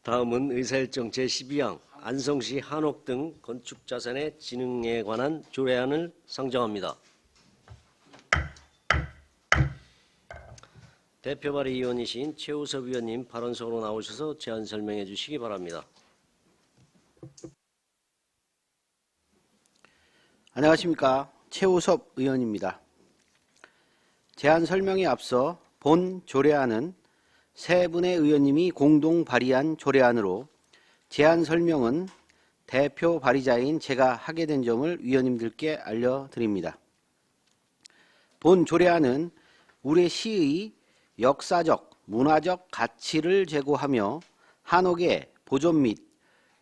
다음은 의사일정 제12항 안성시 한옥 등 건축자산의 진흥에 관한 조례안을 상정합니다. 대표 발의위원이신 최우섭 위원님 발언석으로 나오셔서 제안 설명해 주시기 바랍니다. 안녕하십니까. 최우섭 의원입니다. 제안 설명에 앞서 본 조례안은 세 분의 의원님이 공동 발의한 조례안으로 제안 설명은 대표 발의자인 제가 하게 된 점을 위원님들께 알려드립니다. 본 조례안은 우리 시의 역사적, 문화적 가치를 제고하며 한옥의 보존 및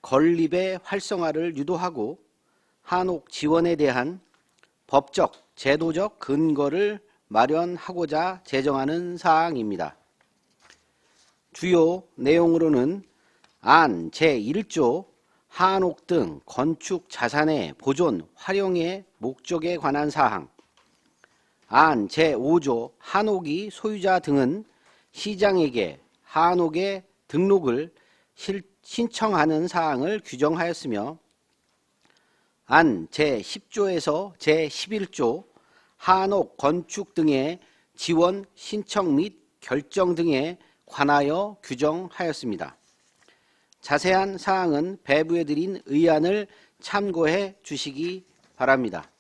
건립의 활성화를 유도하고 한옥 지원에 대한 법적, 제도적 근거를 마련하고자 제정하는 사항입니다. 주요 내용으로는 안 제1조 한옥 등 건축 자산의 보존, 활용의 목적에 관한 사항, 안 제5조 한옥이 소유자 등은 시장에게 한옥의 등록을 신청하는 사항을 규정하였으며 안 제10조에서 제11조 한옥 건축 등의 지원 신청 및 결정 등에 관하여 규정하였습니다. 자세한 사항은 배부해드린 의안을 참고해 주시기 바랍니다.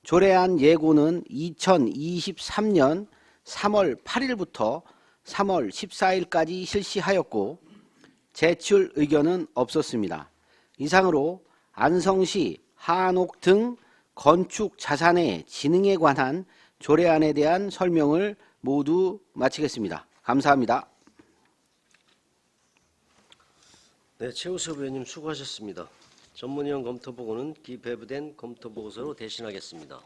조례안 예고는 2023년 3월 8일부터 3월 14일까지 실시하였고 제출 의견은 없었습니다. 이상으로 안성시 한옥 등 건축 자산의 진흥에 관한 조례안에 대한 설명을 모두 마치겠습니다. 감사합니다. 네, 최우섭 의원님 수고하셨습니다. 전문위원 검토보고는 기배부된 검토보고서로 대신하겠습니다.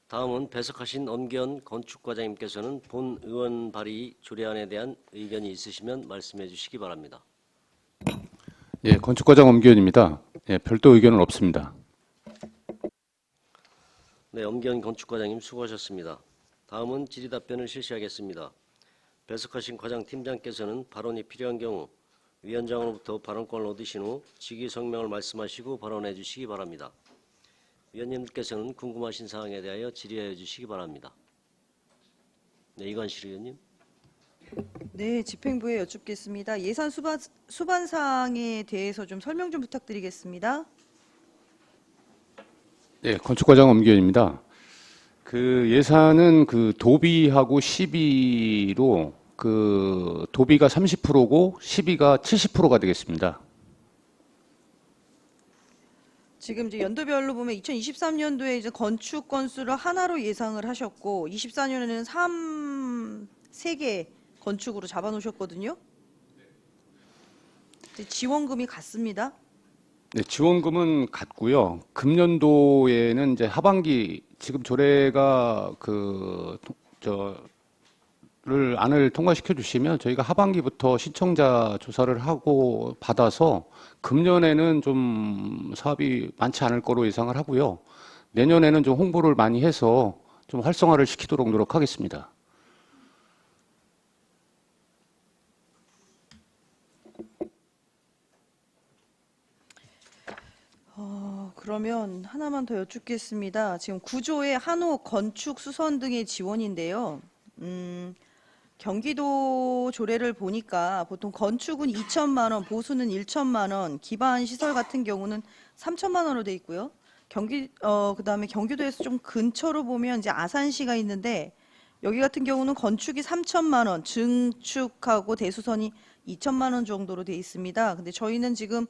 다음은 배석하신 엄기현 건축과장님께서는 본 의원 발의 조례안에 대한 의견이 있으시면 말씀해 주시기 바랍니다. 예, 건축과장 엄기현입니다. 예, 별도 의견은 없습니다. 네, 엄기현 건축과장님 수고하셨습니다. 다음은 질의답변을 실시하겠습니다. 배석하신 과장팀장께서는 발언이 필요한 경우 위원장으로부터 발언권을 얻으신 후 직위성명을 말씀하시고 발언해 주시기 바랍니다. 위원님들께서는 궁금하신 사항에 대하여 질의해 주시기 바랍니다. 네, 이관실 의원님. 네, 집행부에 여쭙겠습니다. 예산 수반 사항에 대해서 좀 설명 좀 부탁드리겠습니다. 예, 건축과장 엄기현입니다. 그 예산은 그 도비하고 시비로 그 도비가 30%고 시비가 70%가 되겠습니다. 지금 이제 연도별로 보면 2023년도에 이제 건축 건수를 하나로 예상을 하셨고 24년에는 3개 건축으로 잡아놓으셨거든요. 지원금이 같습니다. 네, 지원금은 같고요. 금년도에는 이제 하반기 지금 조례가 를 안을 통과시켜 주시면 저희가 하반기부터 신청자 조사를 하고 받아서 금년에는 좀 사업이 많지 않을 거로 예상을 하고요. 내년에는 좀 홍보를 많이 해서 좀 활성화를 시키도록 노력하겠습니다. 그러면 하나만 더 여쭙겠습니다. 지금 9조의 한옥 건축 수선 등의 지원인데요. 경기도 조례를 보니까 보통 건축은 2천만 원, 보수는 1천만 원, 기반 시설 같은 경우는 3천만 원으로 돼 있고요. 그다음에 경기도에서 좀 근처로 보면 이제 아산시가 있는데 여기 같은 경우는 건축이 3천만 원, 증축하고 대수선이 2천만 원 정도로 돼 있습니다. 근데 저희는 지금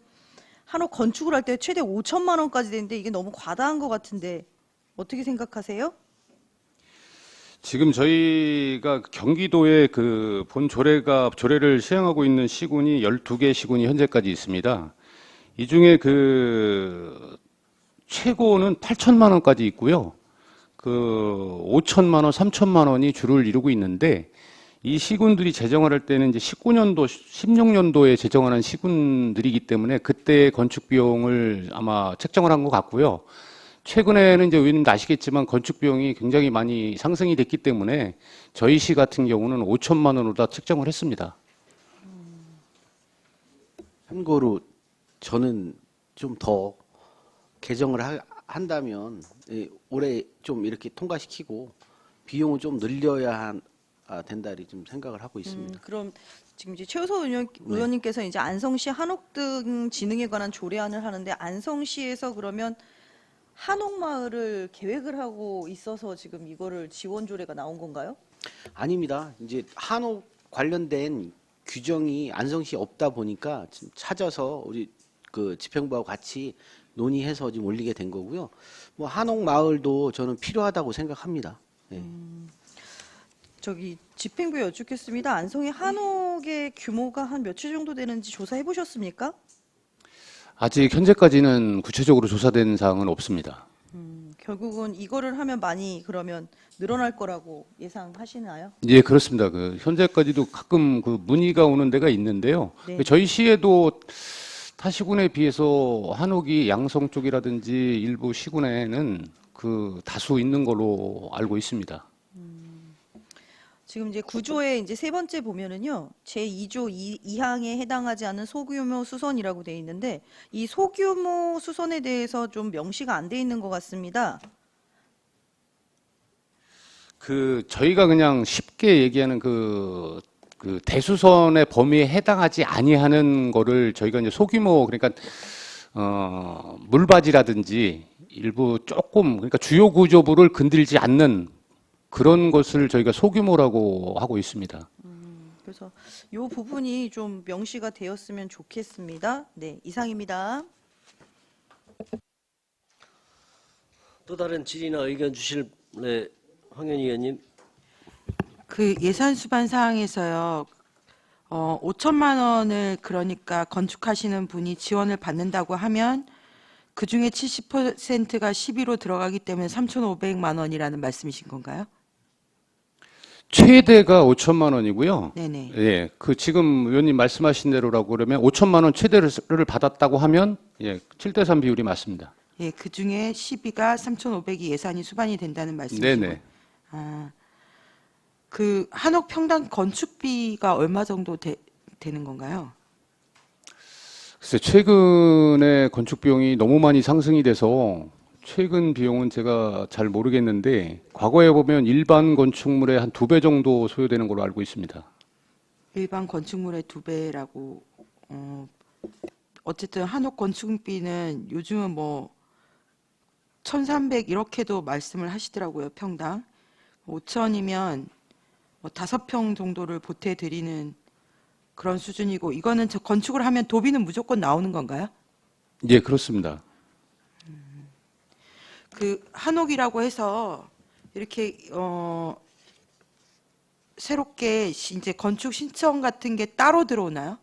한옥 건축을 할 때 최대 5천만 원까지 되는데 이게 너무 과다한 것 같은데 어떻게 생각하세요? 지금 저희가 경기도에 그 본 조례를 시행하고 있는 시군이 12개 시군이 현재까지 있습니다. 이 중에 그 최고는 8천만 원까지 있고요. 그 5천만 원, 3천만 원이 주를 이루고 있는데 이 시군들이 제정을 할 때는 이제 19년도, 16년도에 제정을 한 시군들이기 때문에 그때 건축 비용을 아마 책정을 한 것 같고요. 최근에는 이제 의원님도 아시겠지만 건축 비용이 굉장히 많이 상승이 됐기 때문에 저희 시 같은 경우는 5천만 원으로 다 책정을 했습니다. 참고로 저는 좀 더 개정을 한다면 올해 좀 이렇게 통과시키고 비용을 좀 늘려야 된다 이렇게 좀 생각을 하고 있습니다. 그럼 지금 이제 최우서 의원님께서 이제 안성시 한옥등 진흥에 관한 조례안을 하는데 안성시에서 그러면 한옥마을을 계획을 하고 있어서 지금 이거를 지원 조례가 나온 건가요? 아닙니다. 이제 한옥 관련된 규정이 안성시에 없다 보니까 지금 찾아서 우리 그 집행부하고 같이 논의해서 지금 올리게 된 거고요. 뭐 한옥 마을도 저는 필요하다고 생각합니다. 네. 저기 집행부에 여쭙겠습니다. 안성의 한옥의 규모가 한 몇 채 정도 되는지 조사해 보셨습니까? 아직 현재까지는 구체적으로 조사된 사항은 없습니다. 결국은 이거를 하면 많이 그러면 늘어날 거라고 예상하시나요? 예, 그렇습니다. 그 현재까지도 가끔 그 문의가 오는 데가 있는데요. 네. 저희 시에도 타 시군에 비해서 한옥이 양성 쪽이라든지 일부 시군에는 그 다수 있는 걸로 알고 있습니다. 지금 이제 구조의 이제 세 번째 보면은요. 제2조 2항에 해당하지 않는 소규모 수선이라고 돼 있는데 이 소규모 수선에 대해서 좀 명시가 안 돼 있는 것 같습니다. 그 저희가 그냥 쉽게 얘기하는 그 대수선의 범위에 해당하지 아니하는 거를 저희가 이제 소규모 그러니까 물바지라든지 일부 조금 그러니까 주요 구조부를 건들지 않는 그런 것을 저희가 소규모라고 하고 있습니다. 그래서 이 부분이 좀 명시가 되었으면 좋겠습니다. 네, 이상입니다. 또 다른 질의나 의견 주실 황현희 의원님. 그 예산 수반 사항에서요, 5천만 원을 그러니까 건축하시는 분이 지원을 받는다고 하면 그 중에 70%가 시비로 들어가기 때문에 3,500만 원이라는 말씀이신 건가요? 최대가 5천만 원이고요. 네네. 예, 그 지금 의원님 말씀하신 대로라고 그러면 5천만 원 최대를 받았다고 하면 예, 7대3 비율이 맞습니다. 예, 그 중에 시비가 3,500이 예산이 수반이 된다는 말씀이시고. 네네. 아, 그 한옥 평당 건축비가 얼마 정도 되는 건가요? 글쎄 최근에 건축 비용이 너무 많이 상승이 돼서 최근 비용은 제가 잘 모르겠는데 과거에 보면 일반 건축물의 한 2배 정도 소요되는 걸로 알고 있습니다. 일반 건축물의 2배라고. 어쨌든 한옥 건축비는 요즘은 뭐 1,300 이렇게도 말씀을 하시더라고요, 평당. 5천이면 뭐 5평 정도를 보태 드리는 그런 수준이고, 이거는 저 건축을 하면 도비는 무조건 나오는 건가요? 예, 그렇습니다. 그 한옥이라고 해서 이렇게 새롭게 이제 건축 신청 같은 게 따로 들어오나요?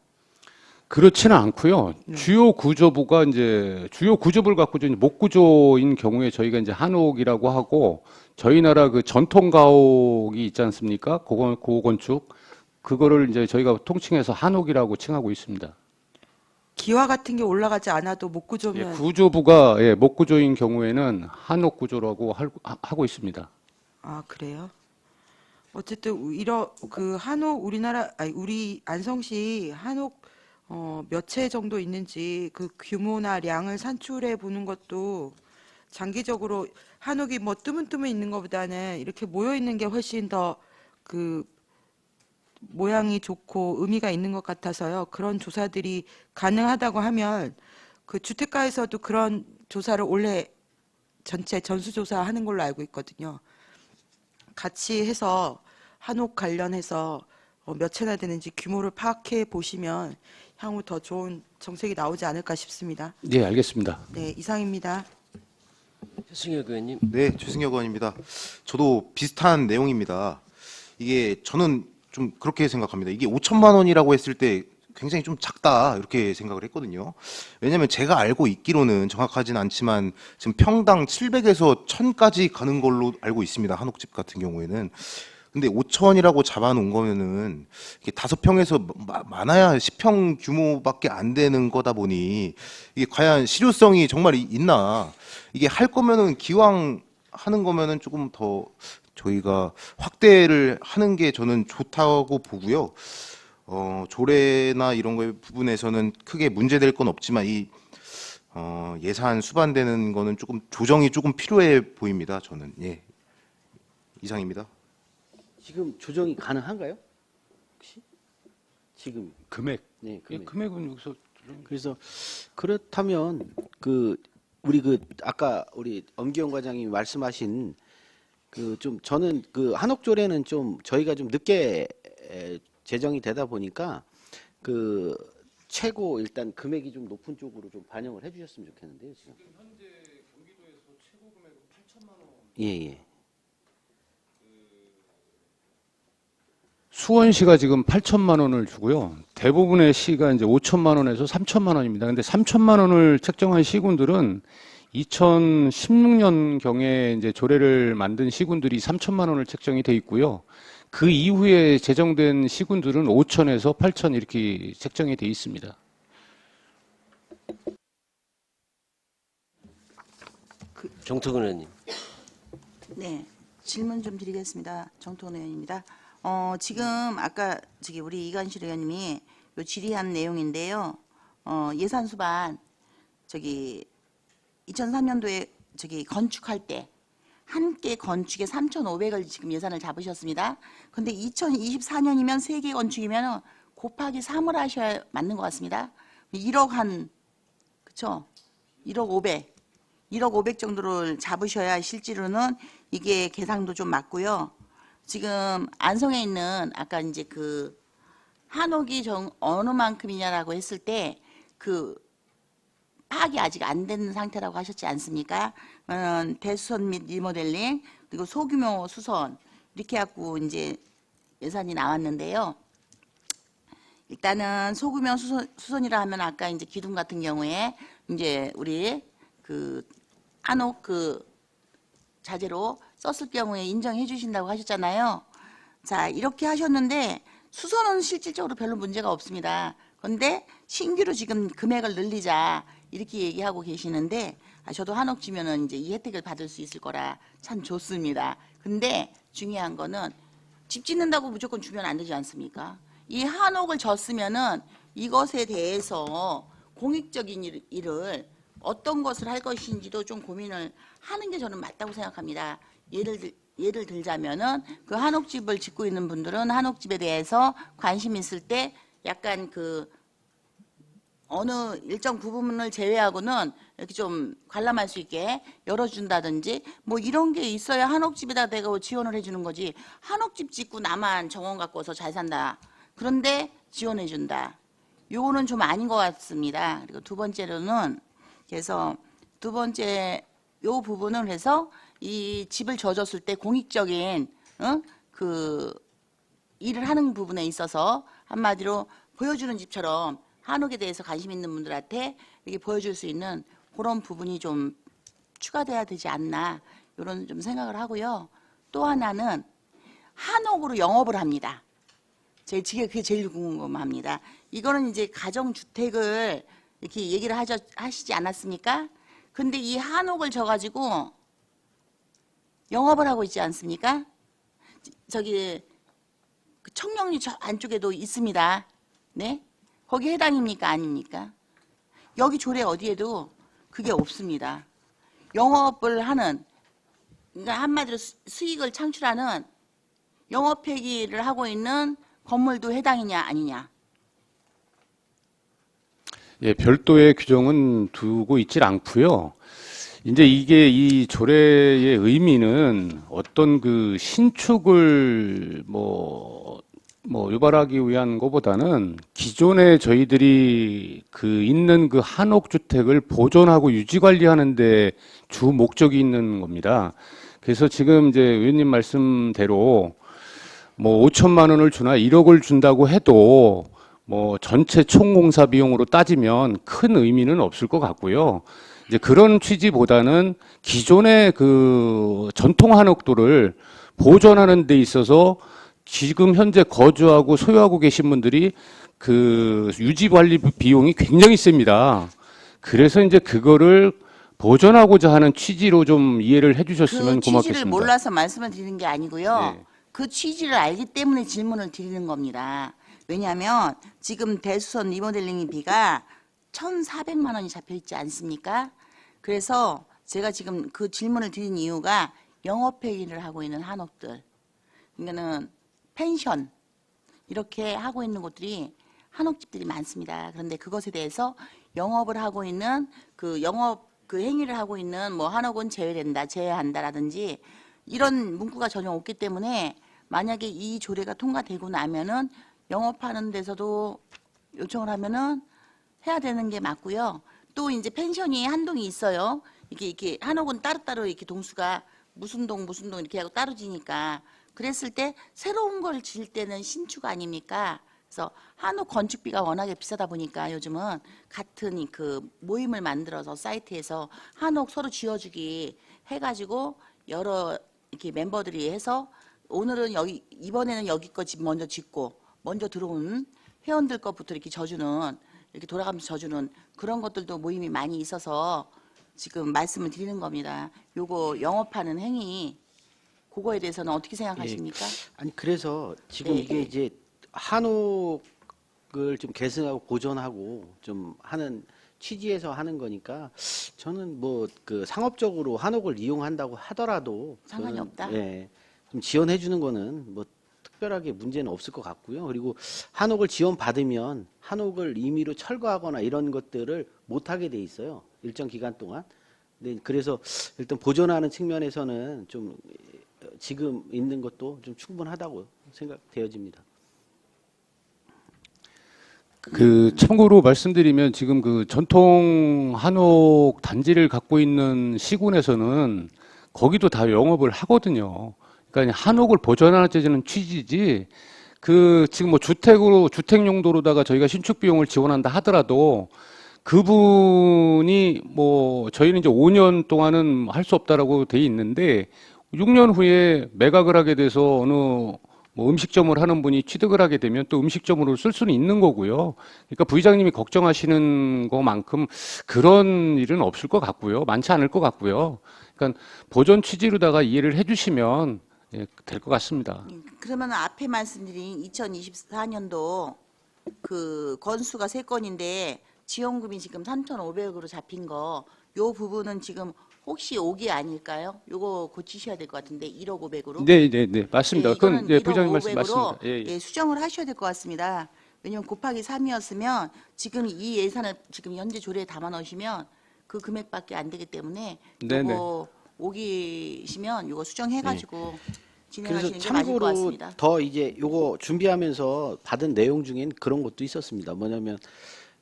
그렇지는 않고요. 주요 구조부가 이제 주요 구조부를 갖고 있는 목구조인 경우에 저희가 이제 한옥이라고 하고 저희 나라 그 전통 가옥이 있지 않습니까? 고건축 그거를 이제 저희가 통칭해서 한옥이라고 칭하고 있습니다. 기와 같은 게 올라가지 않아도 예, 목구조면 구조부가 예, 목구조인 경우에는 한옥 구조라고 하고 있습니다. 아, 그래요? 어쨌든 그 한옥 우리 안성시 한옥 몇 채 정도 있는지 그 규모나 량을 산출해 보는 것도 장기적으로 한옥이 뭐 뜨문뜨문 있는 것보다는 이렇게 모여 있는 게 훨씬 더 그 모양이 좋고 의미가 있는 것 같아서요. 그런 조사들이 가능하다고 하면 그 주택가에서도 그런 조사를 올해 전체 전수조사 하는 걸로 알고 있거든요. 같이 해서 한옥 관련해서 몇 채나 되는지 규모를 파악해 보시면 향후 더 좋은 정책이 나오지 않을까 싶습니다. 예, 알겠습니다. 네, 이상입니다. 최승혁 의원님. 네, 최승혁 의원입니다. 저도 비슷한 내용입니다. 이게 저는 좀 그렇게 생각합니다. 이게 5천만 원이라고 했을 때 굉장히 좀 작다 이렇게 생각을 했거든요. 왜냐하면 제가 알고 있기로는 정확하진 않지만 지금 평당 700에서 1000까지 가는 걸로 알고 있습니다. 한옥집 같은 경우에는. 근데 5천이라고 잡아놓은 거면은 이게 5평에서 많아야 10평 규모밖에 안 되는 거다 보니 이게 과연 실효성이 정말 있나? 이게 할 거면은 기왕 하는 거면은 조금 더 저희가 확대를 하는 게 저는 좋다고 보고요. 조례나 이런 거 부분에서는 크게 문제될 건 없지만 예산 수반되는 거는 조금 조정이 조금 필요해 보입니다. 저는 예. 이상입니다. 지금 조정이 가능한가요? 혹시 지금 금액. 네, 예, 금액. 금액은 여기서 그래서 그렇다면 우리 아까 우리 엄기영 과장님이 말씀하신 좀 저는 한옥조례는 좀 저희가 좀 늦게 제정이 되다 보니까 최고 일단 금액이 좀 높은 쪽으로 좀 반영을 해주셨으면 좋겠는데요. 지금 현재 경기도에서 최고 금액은 8천만 원. 예. 수원시가 지금 8천만 원을 주고요. 대부분의 시가 이제 5천만 원에서 3천만 원입니다. 근데 3천만 원을 책정한 시군들은 2016년 경에 이제 조례를 만든 시군들이 3천만 원을 책정이 돼 있고요. 그 이후에 제정된 시군들은 5천에서 8천 이렇게 책정이 돼 있습니다. 정태근 의원님. 네, 질문 좀 드리겠습니다. 정토은 의원입니다. 지금 아까 우리 이관실 의원님이 요 질의한 내용인데요. 예산 수반 2003년도에 건축할 때 한 개 건축에 3,500을 지금 예산을 잡으셨습니다. 근데 2024년이면 세 개 건축이면 곱하기 3을 하셔야 맞는 것 같습니다. 1억 그쵸? 1억 500 정도를 잡으셔야 실제로는 이게 계산도 좀 맞고요. 지금 안성에 있는 아까 이제 한옥이 어느 만큼이냐라고 했을 때 파악이 아직 안 된 상태라고 하셨지 않습니까? 대수선 및 리모델링 그리고 소규모 수선 이렇게 갖고 이제 예산이 나왔는데요. 일단은 소규모 수선이라 하면 아까 이제 기둥 같은 경우에 이제 우리 한옥 자재로 썼을 경우에 인정해 주신다고 하셨잖아요. 자, 이렇게 하셨는데 수선은 실질적으로 별로 문제가 없습니다. 그런데 신규로 지금 금액을 늘리자 이렇게 얘기하고 계시는데 저도 한옥 지면은 이제 이 혜택을 받을 수 있을 거라 참 좋습니다. 근데 중요한 거는 집 짓는다고 무조건 주면 안 되지 않습니까? 이 한옥을 졌으면은 이것에 대해서 공익적인 일을 어떤 것을 할 것인지도 좀 고민을 하는 게 저는 맞다고 생각합니다. 예를 들자면은 한옥집을 짓고 있는 분들은 한옥집에 대해서 관심 있을 때 약간 어느 일정 부분을 제외하고는 이렇게 좀 관람할 수 있게 열어준다든지 뭐 이런 게 있어야 한옥집에다 내가 지원을 해주는 거지. 한옥집 짓고 나만 정원 갖고 와서 잘 산다. 그런데 지원해준다. 요거는 좀 아닌 것 같습니다. 그리고 두 번째로는 그래서 두 번째 요 부분을 해서 이 집을 져줬을 때 공익적인 일을 하는 부분에 있어서 한마디로 보여주는 집처럼 한옥에 대해서 관심 있는 분들한테 이렇게 보여줄 수 있는 그런 부분이 좀 추가돼야 되지 않나 이런 좀 생각을 하고요. 또 하나는 한옥으로 영업을 합니다. 그게 제일 궁금합니다. 이거는 이제 가정주택을 이렇게 얘기를 하시지 않았습니까? 근데 이 한옥을 져가지고 영업을 하고 있지 않습니까? 청량리 저 안쪽에도 있습니다. 네? 거기 해당입니까? 아닙니까? 여기 조례 어디에도 그게 없습니다. 영업을 하는, 그러니까 한마디로 수익을 창출하는 영업 폐기를 하고 있는 건물도 해당이냐 아니냐. 예, 별도의 규정은 두고 있질 않고요. 이제 이게 이 조례의 의미는 어떤 신축을 유발하기 위한 것보다는 기존에 저희들이 있는 한옥 주택을 보존하고 유지 관리하는데 주 목적이 있는 겁니다. 그래서 지금 이제 의원님 말씀대로 5천만 원을 주나 1억을 준다고 해도 전체 총공사 비용으로 따지면 큰 의미는 없을 것 같고요. 이제 그런 취지보다는 기존의 전통 한옥도를 보존하는 데 있어서 지금 현재 거주하고 소유하고 계신 분들이 유지 관리 비용이 굉장히 셉니다. 그래서 이제 그거를 보존하고자 하는 취지로 좀 이해를 해주셨으면 그 취지를 고맙겠습니다. 몰라서 말씀을 드리는 게 아니고요. 네. 그 취지를 알기 때문에 질문을 드리는 겁니다. 왜냐하면 지금 대수선 리모델링비가 1,400만 원이 잡혀 있지 않습니까? 그래서 제가 지금 그 질문을 드린 이유가 영업회의를 하고 있는 한옥들, 그러니까는 펜션 이렇게 하고 있는 곳들이 한옥집들이 많습니다. 그런데 그것에 대해서 영업을 하고 있는 그 영업 그 행위를 하고 있는 뭐 한옥은 제외된다, 제외한다라든지 이런 문구가 전혀 없기 때문에 만약에 이 조례가 통과되고 나면은 영업하는 데서도 요청을 하면은 해야 되는 게 맞고요. 또 이제 펜션이 한 동이 있어요. 이렇게 한옥은 따로따로 이렇게 동수가 무슨 동 이렇게 하고 따로 지니까 그랬을 때 새로운 걸 지을 때는 신축 아닙니까? 그래서 한옥 건축비가 워낙에 비싸다 보니까 요즘은 같은 그 모임을 만들어서 사이트에서 한옥 서로 지어주기 해가지고 여러 이렇게 멤버들이 해서 오늘은 여기 이번에는 여기 거 집 먼저 짓고 먼저 들어온 회원들 것부터 이렇게 져주는 이렇게 돌아가면서 져주는 그런 것들도 모임이 많이 있어서 지금 말씀을 드리는 겁니다. 요거 영업하는 행위 그거에 대해서는 어떻게 생각하십니까? 아니 그래서 지금 네. 이게 이제 한옥을 좀 계승하고 보존하고 좀 하는 취지에서 하는 거니까 저는 뭐 그 상업적으로 한옥을 이용한다고 하더라도 상관이 저는, 없다? 예, 좀 지원해 주는 거는 뭐 특별하게 문제는 없을 것 같고요. 그리고 한옥을 지원받으면 한옥을 임의로 철거하거나 이런 것들을 못 하게 돼 있어요. 일정 기간 동안. 네, 그래서 일단 보존하는 측면에서는 좀 지금 있는 것도 좀 충분하다고 생각되어집니다. 그 참고로 말씀드리면 지금 그 전통 한옥 단지를 갖고 있는 시군에서는 거기도 다 영업을 하거든요. 그러니까 한옥을 보존하자는 취지지. 그 지금 뭐 주택 용도로다가 저희가 신축 비용을 지원한다 하더라도 그분이 뭐 저희는 이제 5년 동안은 할 수 없다라고 돼 있는데 6년 후에 매각을 하게 돼서 어느 뭐 음식점을 하는 분이 취득을 하게 되면 또 음식점으로 쓸 수는 있는 거고요. 그러니까 부의장님이 걱정하시는 것만큼 그런 일은 없을 것 같고요. 많지 않을 것 같고요. 그러니까 보존 취지로다가 이해를 해주시면 될 것 같습니다. 그러면 앞에 말씀드린 2024년도 그 건수가 3건인데 지원금이 지금 3,500으로 잡힌 거, 요 부분은 지금 혹시 5기 아닐까요? 요거 고치셔야 될 것 같은데 1억 500으로. 네, 네, 네, 맞습니다. 예, 그건 이거는 예, 1억 부의장님 말씀 500으로 맞습니다. 예, 예. 예, 수정을 하셔야 될 것 같습니다. 왜냐면 곱하기 3이었으면 지금 이 예산을 지금 현재 조례에 담아 넣으시면 그 금액밖에 안 되기 때문에 네네. 요거 5기시면 요거 수정해가지고 그래서 진행하시는 게 맞을 것 참고로 같습니다. 더 이제 요거 준비하면서 받은 내용 중엔 그런 것도 있었습니다. 뭐냐면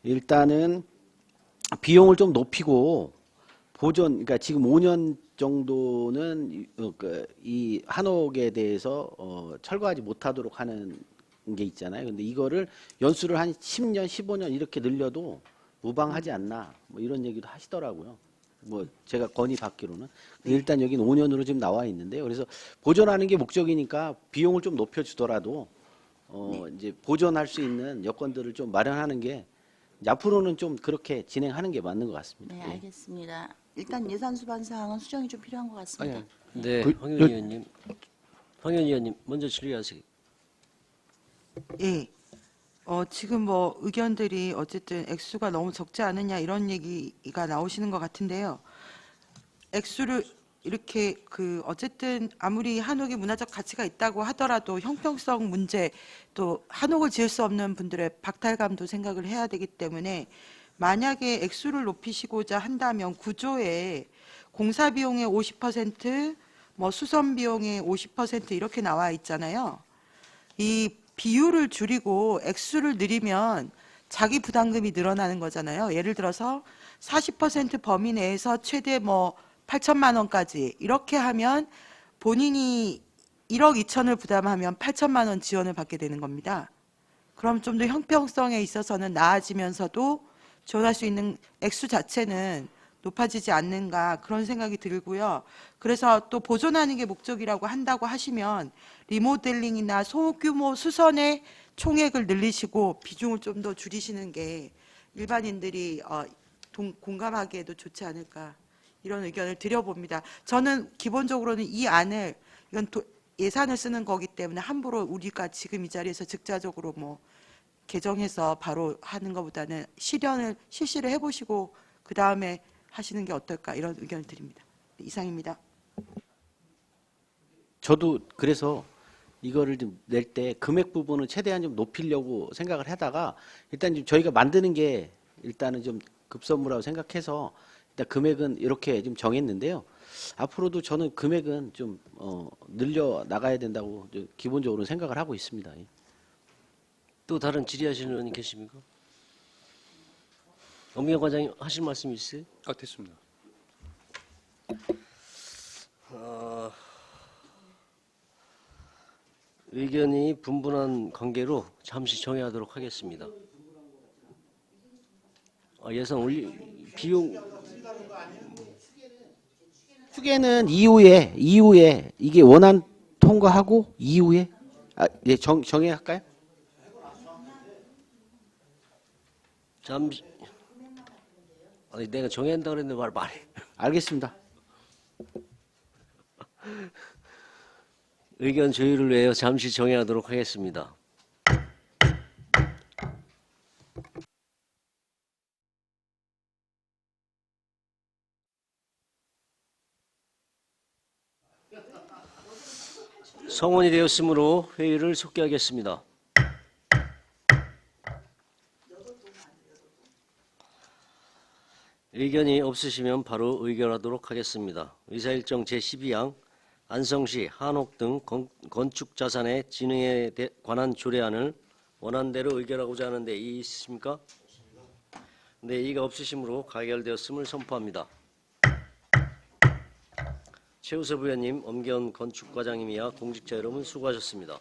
일단은 비용을 좀 높이고 보존, 그러니까 지금 5년 정도는 이 한옥에 대해서 철거하지 못하도록 하는 게 있잖아요. 근데 이거를 연수를 한 10년, 15년 이렇게 늘려도 무방하지 않나 뭐 이런 얘기도 하시더라고요. 뭐 제가 건의받기로는 일단 여기는 5년으로 지금 나와 있는데요. 그래서 보존하는 게 목적이니까 비용을 좀 높여주더라도 이제 보존할 수 있는 여건들을 좀 마련하는 게 이제 앞으로는 좀 그렇게 진행하는 게 맞는 것 같습니다. 네, 예. 알겠습니다. 일단 예산 수반 사항은 수정이 좀 필요한 것 같습니다. 네, 그- 황 의원님. 황 의원님 먼저 질의하세요. 예. 지금 뭐 의견들이 어쨌든 액수가 너무 적지 않느냐 이런 얘기가 나오시는 것 같은데요. 액수를 이렇게 그 어쨌든 아무리 한옥이 문화적 가치가 있다고 하더라도 형평성 문제 또 한옥을 지을 수 없는 분들의 박탈감도 생각을 해야 되기 때문에 만약에 액수를 높이시고자 한다면 구조에 공사 비용의 50%, 뭐 수선 비용의 50% 이렇게 나와 있잖아요. 이 비율을 줄이고 액수를 늘리면 자기 부담금이 늘어나는 거잖아요. 예를 들어서 40% 범위 내에서 최대 뭐 8천만 원까지 이렇게 하면 본인이 1억 2천을 부담하면 8천만 원 지원을 받게 되는 겁니다. 그럼 좀 더 형평성에 있어서는 나아지면서도 지원할 수 있는 액수 자체는 높아지지 않는가 그런 생각이 들고요. 그래서 또 보존하는 게 목적이라고 한다고 하시면 리모델링이나 소규모 수선의 총액을 늘리시고 비중을 좀 더 줄이시는 게 일반인들이 공감하기에도 좋지 않을까 이런 의견을 드려봅니다. 저는 기본적으로는 이 안을 이건 예산을 쓰는 거기 때문에 함부로 우리가 지금 이 자리에서 즉자적으로 뭐 개정해서 바로 하는 것보다는 실시를 해보시고 그 다음에 하시는 게 어떨까 이런 의견을 드립니다. 이상입니다. 저도 그래서 이거를 좀 낼 때 금액 부분은 최대한 좀 높이려고 생각을 하다가 일단 좀 저희가 만드는 게 일단은 좀 급선무라고 생각해서 일단 금액은 이렇게 좀 정했는데요. 앞으로도 저는 금액은 좀 늘려 나가야 된다고 기본적으로 생각을 하고 있습니다. 예. 또 다른 질의하시는 의원님 계십니까? 엄미경 과장님 하실 말씀 있으세요? 됐습니다. 의견이 분분한 관계로 잠시 정회하도록 하겠습니다. 예산 비용 추계는 이후에 이게 원안 통과하고 이후에 예, 정해할까요? 잠시 내가 정해한다 그랬는데 말해. 알겠습니다. 의견 조율을 위해 잠시 정회하도록 하겠습니다. 성원이 되었으므로 회의를 속기하겠습니다. 의견이 없으시면 바로 의결하도록 하겠습니다. 의사일정 제12항 안성시 한옥 등 건축 자산의 진흥에 관한 조례안을 원안대로 의결하고자 하는데 이의 있으십니까? 네, 이의가 없으시므로 가결되었음을 선포합니다. 최우섭 의원님, 엄기현 건축과장님이야 공직자 여러분 수고하셨습니다.